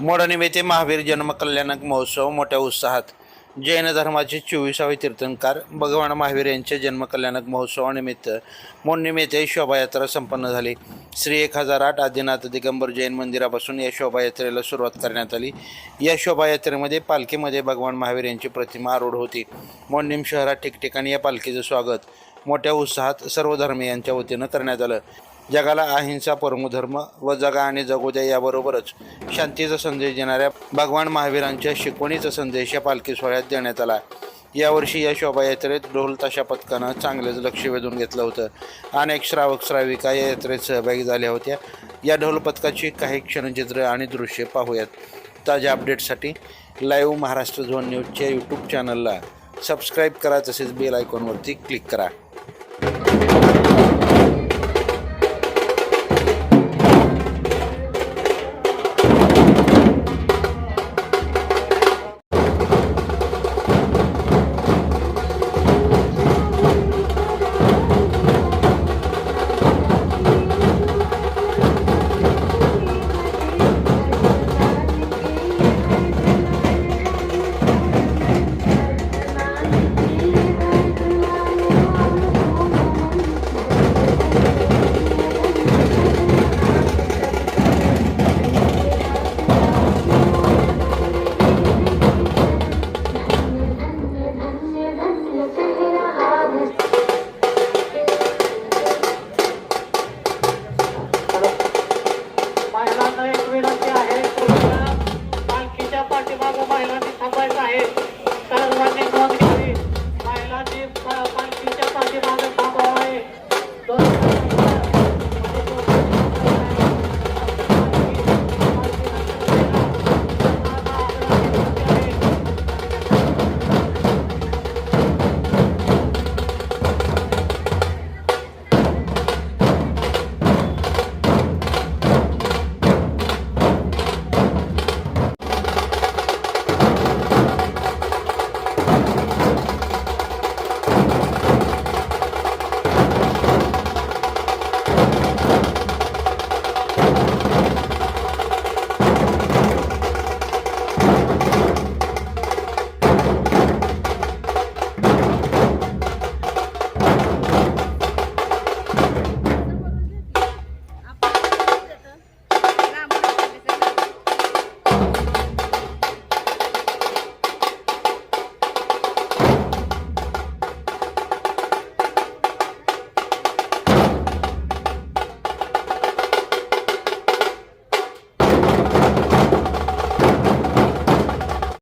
मोडनिमित्ते महावीर जन्मकल्याणक महोत्सव मोठ्या उत्साहात। जैन धर्माचे 24वे तीर्थंकर भगवान महावीर यांच्या जन्मकल्याणक महोत्सवानिमित्त मोडणीम येथे शोभायात्रा संपन्न झाली। श्री 1008 आदिनाथ दिगंबर जैन मंदिरापासून या शोभायात्रेला सुरुवात करण्यात आली। या शोभायात्रेमध्ये पालखीमध्ये भगवान महावीर यांची प्रतिमा आरूढ होती। मोडणीम शहरात ठिकठिकाणी या पालखीचं स्वागत मोठ्या उत्साहात सर्व धर्मीयांच्या वतीनं करण्यात आलं। जगाला अहिंसा परमधर्म व जगा आणि जगू द्या याबरोबरच शांतीचा संदेश देणाऱ्या भगवान महावीरांच्या शिकवणीचा संदेश या पालखी सोहळ्यात देण्यात आला। यावर्षी या शोभायात्रेत ढोल ताशा पथकानं चांगलेच लक्ष वेधून घेतलं होतं। अनेक श्रावक श्राविका या यात्रेत सहभागी झाल्या होत्या। या ढोल पथकाची काही क्षणचित्र आणि दृश्ये पाहूयात। ताज्या अपडेट्ससाठी लाईव्ह महाराष्ट्र झोन न्यूजच्या यूट्यूब चॅनलला सबस्क्राईब करा, तसेच बेल आयकॉनवरती क्लिक करा।